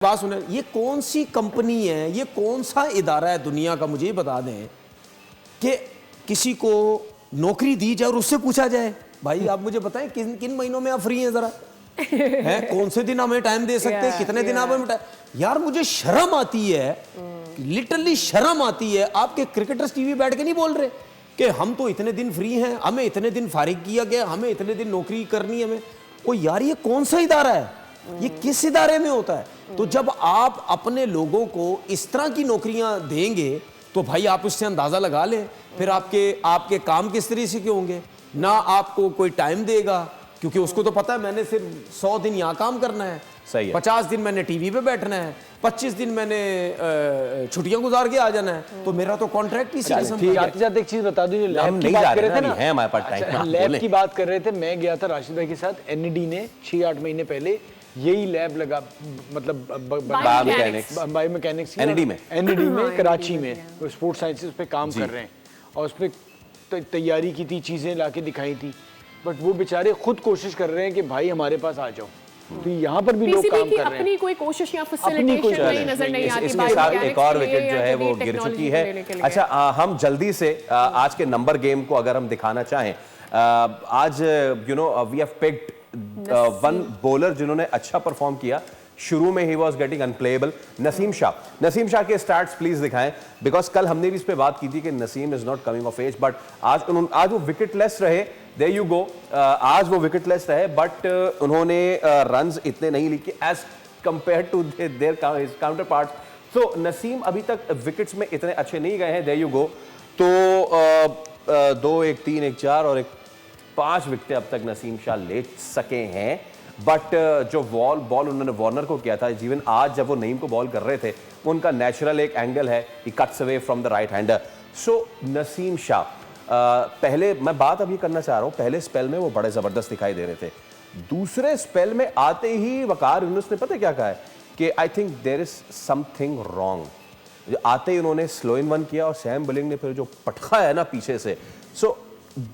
बात सुने, ये कौन सी कंपनी है, ये कौन सा इदारा है दुनिया का, मुझे बता दें कि किसी को नौकरी दी जाए और उससे पूछा जाए भाई आप मुझे बताएं किन किन महीनों में आप फ्री हैं जरा है, कौन से दिन हमें टाइम दे सकते हैं, कितने दिन आप हमें यार मुझे शर्म आती है, लिटरली शर्म आती है। आपके क्रिकेटर्स टीवी बैठ के नहीं बोल रहे कि हम तो इतने दिन फ्री हैं, हमें इतने दिन फारिग किया गया, हमें इतने दिन नौकरी करनी है हमें। ओ यार ये कौन सा इदारा है, ये किस इदारे में होता है? तो जब आप अपने लोगों को इस तरह की नौकरियां देंगे तो भाई आप उससे अंदाजा लगा लें फिर आपके काम किस तरह से के होंगे। ना आपको कोई टाइम देगा क्योंकि उसको तो पता है मैंने सिर्फ 100 दिन यहाँ काम करना है, सही है। 50 दिन मैंने टीवी पे बैठना है, 25 दिन मैंने छुट्टियां गुजार के आ जाना है, तो मेरा तो कॉन्ट्रैक्ट ही जाते जाते एक चीज बता दूं, लैब की बात कर रहे थे ना, है हमारे पास टाइम, लैब की बात कर रहे थे। मैं गया था राशिद भाई के साथ, एनईडी ने 6-8 महीने पहले यही लैब लगा, मतलब बायोमैकेनिक्स एनईडी में कराची में स्पोर्ट्स साइंसेस पे काम कर रहे हैं और उस पर तैयारी की थी, चीजें लाके दिखाई थी, बट वो बेचारे खुद कोशिश कर रहे हैं कि भाई हमारे पास आ जाओ। तो यहाँ पर भी लोग काम कर रहे हैं, अपनी कोई कोशिश या फैसिलिटेशन नहीं नजर नहीं आती। इसके साथ एक और विकेट जो है वो गिर चुकी है। अच्छा हम जल्दी से आज के नंबर गेम को अगर हम दिखाना चाहें, आज we have picked one bowler जिन्होंने अच्छा परफॉर्म किया। शुरू में ही was getting unplayable, Naseem Shah के स्टार्ट्स प्लीज दिखाएं, बिकॉज कल हमने भी इस पे बात की थी कि Naseem is not coming off edge, but आज वो विकेटलेस रहे। देयर यू गो, आज वो विकेटलेस रहे, बट उन्होंने रन्स इतने नहीं लिए as compare to their counterparts. तो नसीम अभी तक विकेट्स में इतने अच्छे नहीं गए हैं। देयर यू गो, तो 2, 1, 3, 1, 4 और 5 विकेटें अब तक नसीम शाह ले सके हैं। बट जो बॉल उन्होंने वार्नर को किया था, इवन आज जब वो नईम को बॉल कर रहे थे, वो उनका नेचुरल एक एंगल है, he cuts away from the right hander. So Naseem Shah पहले मैं बात अभी करना चाह रहा हूं, पहले स्पेल में वो बड़े जबरदस्त दिखाई दे रहे थे, दूसरे स्पेल में आते ही वकार यूनुस ने पता क्या कहा है कि I think there is something wrong. आते ही उन्होंने स्लो इन वन किया और सैम बलिंग ने फिर जो पटखा है ना पीछे से, so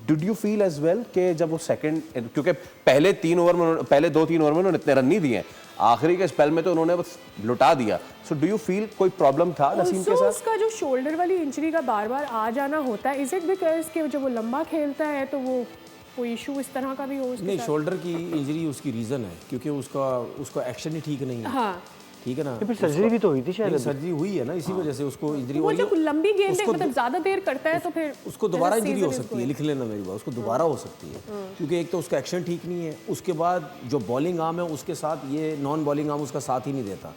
did you feel as well कि जब वो सेकंड, क्योंकि पहले 2-3 ओवर में उन्होंने इतने रन नहीं दिए, आखिरी के स्पेल में तो उन्होंने बस लुटा दिया। सो डू यू फील कोई प्रॉब्लम था नसीम के साथ? उसका जो शोल्डर वाली इंजरी का बार-बार आ जाना होता है, इज इट बिकॉज कि जब वो लंबा खेलता है तो वो कोई इशू इस तरह का भी हो? नहीं, शोल्डर की इंजरी उसकी रीजन है क्योंकि उसका एक्शन ही ठीक नहीं है। हाँ। ठीक है ना, फिर सर्जरी भी तो हुई थी शायद, सर्जरी हुई है ना, इसी वजह से उसको इंजरी हुई है। वो जब लंबी गेंद मतलब ज्यादा देर करता है तो फिर उसको दोबारा इंजरी हो सकती है, लिख लेना मेरी बात, उसको दोबारा हो सकती है क्योंकि एक तो उसका एक्शन ठीक नहीं है, उसके बाद जो बॉलिंग आर्म है उसके साथ ये नॉन बॉलिंग आर्म उसका साथ ही नहीं देता।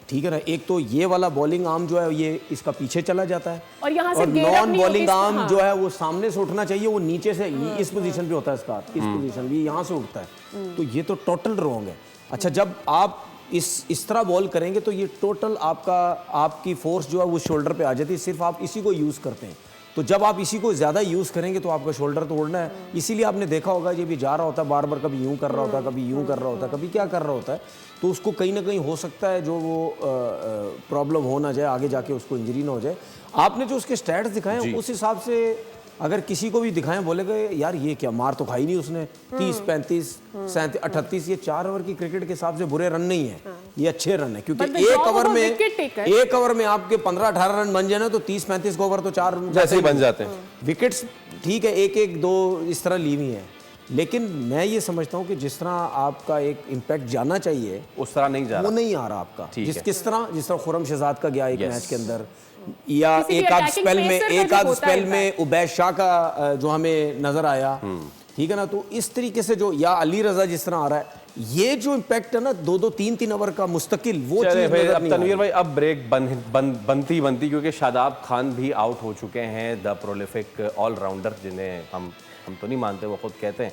ठीक है ना, एक तो ये वाला बॉलिंग आर्म जो है ये इसका पीछे चला जाता है और यहाँ से नॉन बॉलिंग आर्म जो है वो सामने से उठना चाहिए, वो नीचे से इस पोजीशन पे होता है, इसका इस पोजीशन भी यहाँ से उठता है, तो ये तो टोटल रॉन्ग है। अच्छा, जब आप इस तरह बॉल करेंगे तो ये टोटल आपकी फोर्स जो है वो शोल्डर पे आ जाती है, सिर्फ आप इसी को यूज़ करते हैं। तो जब आप इसी को ज़्यादा यूज़ करेंगे तो आपका शोल्डर तोड़ना है। इसीलिए आपने देखा होगा ये भी जा रहा होता है बार बार, कभी यूँ कर रहा होता है, कभी यूँ कर रहा होता है, कभी क्या कर रहा होता है, तो उसको कहीं ना कहीं हो सकता है जो वो प्रॉब्लम हो ना जाए, आगे जाके उसको इंजरी ना हो जाए। आपने जो उसके स्टैट्स दिखाए उस हिसाब से अगर किसी को भी दिखाएं बोलेगा यार ये क्या मार तो खाई नहीं उसने, 30, 35, 37, 38, ये 4 ओवर की क्रिकेट के हिसाब से बुरे रन नहीं है, ये अच्छे रन है क्योंकि एक ओवर में आपके 15-18 रन बन जाए ना तो 30-35 ओवर तो 4 जैसे ही बन जाते हैं। विकेट्स ठीक है, 1-1-2 इस तरह ली हुई है, लेकिन मैं ये समझता हूँ कि जिस तरह आपका एक इम्पैक्ट जाना चाहिए उस तरह नहीं जा रहा, वो नहीं आ रहा आपका। जिस तरह खुर्रम शहजाद का गया एक मैच के अंदर, या एक आध स्पेल में उबैद शाह का जो हमें नजर आया, ठीक है ना, तो इस तरीके से जो या अली रजा जिस तरह आ रहा है, ये जो इम्पैक्ट है ना 2-2, 3-3 ओवर का मुस्तकिल, वो चीज अब तनवीर भाई अब ब्रेक बनती क्योंकि शादाब खान भी आउट हो चुके हैं, द प्रोलिफिक ऑलराउंडर जिन्हें हम तो नहीं मानते, वो खुद कहते हैं।